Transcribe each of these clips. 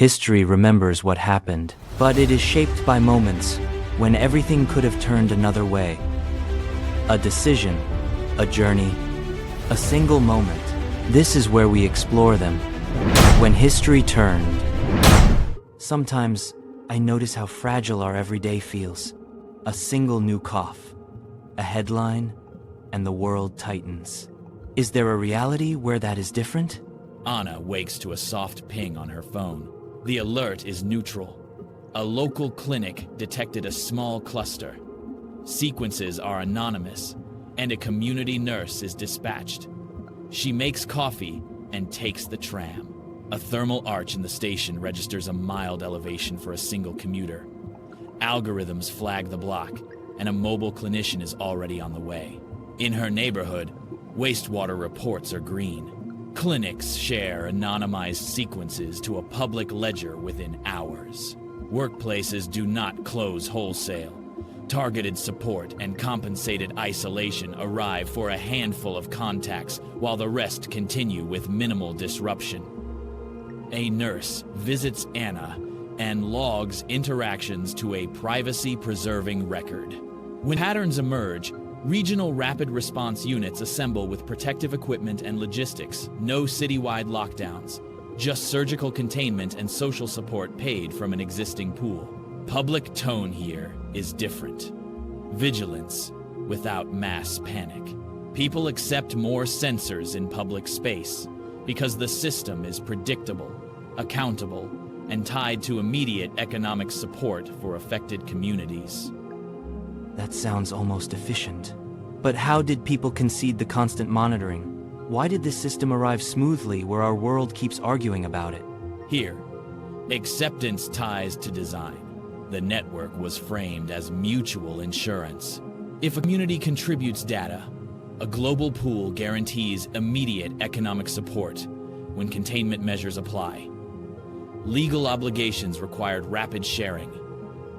History remembers what happened, but it is shaped by moments when everything could have turned another way. A decision, a journey, a single moment. This is where we explore them. When history turned. Sometimes I notice how fragile our everyday feels. A single new cough, a headline, and the world tightens. Is there a reality where that is different? Anna wakes to a soft ping on her phone. The alert is neutral. A local clinic detected a small cluster. Sequences are anonymous, and a community nurse is dispatched. She makes coffee and takes the tram. A thermal arch in the station registers a mild elevation for a single commuter. Algorithms flag the block, and a mobile clinician is already on the way. In her neighborhood, wastewater reports are green. Clinics share anonymized sequences to a public ledger within hours. Workplaces do not close wholesale. Targeted support and compensated isolation arrive for a handful of contacts, while the rest continue with minimal disruption. A nurse visits Anna and logs interactions to a privacy-preserving record. When patterns emerge, regional rapid response units assemble with protective equipment and logistics. No citywide lockdowns, just surgical containment and social support paid from an existing pool. Public tone here is different. Vigilance without mass panic. People accept more sensors in public space because the system is predictable, accountable, and tied to immediate economic support for affected communities. That sounds almost efficient. But how did people concede the constant monitoring? Why did this system arrive smoothly where our world keeps arguing about it? Here, acceptance ties to design. The network was framed as mutual insurance. If a community contributes data, a global pool guarantees immediate economic support when containment measures apply. Legal obligations required rapid sharing.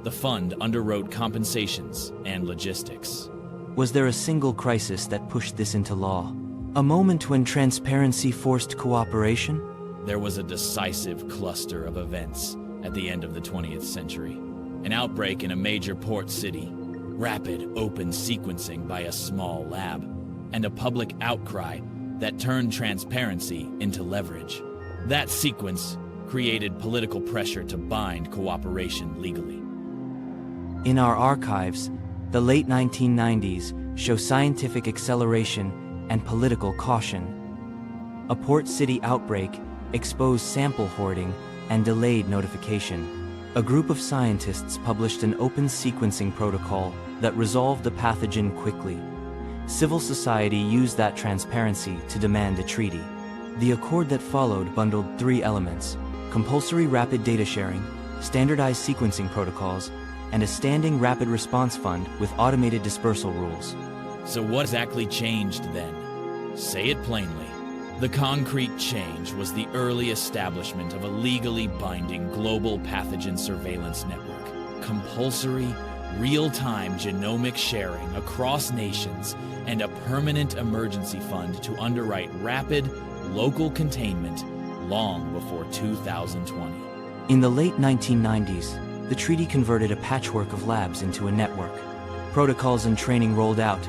The fund underwrote compensations and logistics. Was there a single crisis that pushed this into law? A moment when transparency forced cooperation? There was a decisive cluster of events at the end of the 20th century. An outbreak in a major port city, rapid open sequencing by a small lab, and a public outcry that turned transparency into leverage. That sequence created political pressure to bind cooperation legally. In our archives, the late 1990s show scientific acceleration and political caution. A port city outbreak exposed sample hoarding and delayed notification. A group of scientists published an open sequencing protocol that resolved the pathogen quickly. Civil society used that transparency to demand a treaty. The accord that followed bundled 3 elements: compulsory rapid data sharing, standardized sequencing protocols, and a standing rapid response fund with automated dispersal rules. So what exactly changed then? Say it plainly. The concrete change was the early establishment of a legally binding global pathogen surveillance network. Compulsory, real-time genomic sharing across nations, and a permanent emergency fund to underwrite rapid, local containment long before 2020. In the late 1990s, the treaty converted a patchwork of labs into a network. Protocols and training rolled out,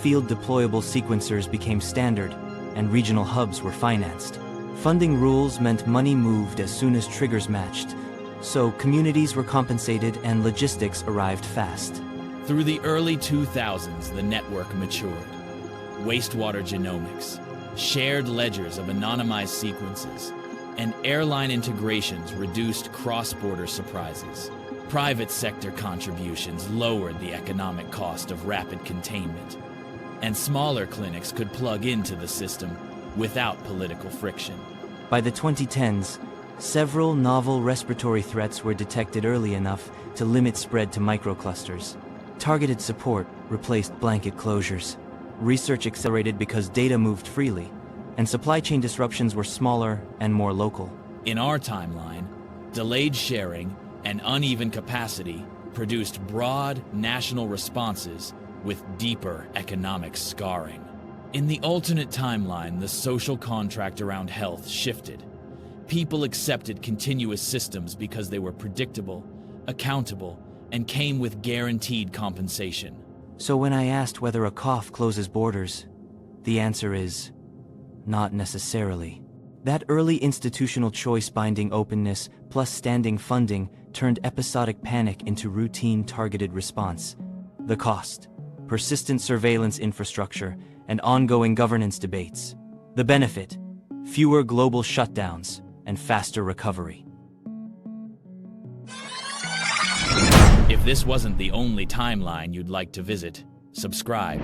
field deployable sequencers became standard, and regional hubs were financed. Funding rules meant money moved as soon as triggers matched, so communities were compensated and logistics arrived fast. Through the early 2000s, the network matured. Wastewater genomics, shared ledgers of anonymized sequences, and airline integrations reduced cross-border surprises. Private sector contributions lowered the economic cost of rapid containment, and smaller clinics could plug into the system without political friction. By the 2010s, several novel respiratory threats were detected early enough to limit spread to microclusters. Targeted support replaced blanket closures. Research accelerated because data moved freely, and supply chain disruptions were smaller and more local. In our timeline, delayed sharing and uneven capacity produced broad national responses with deeper economic scarring. In the alternate timeline, the social contract around health shifted. People accepted continuous systems because they were predictable, accountable, and came with guaranteed compensation. So when I asked whether a cough closes borders, the answer is not necessarily. That early institutional choice binding openness plus standing funding turned episodic panic into routine targeted response. The cost: persistent surveillance infrastructure and ongoing governance debates. The benefit: fewer global shutdowns and faster recovery. If this wasn't the only timeline you'd like to visit, subscribe.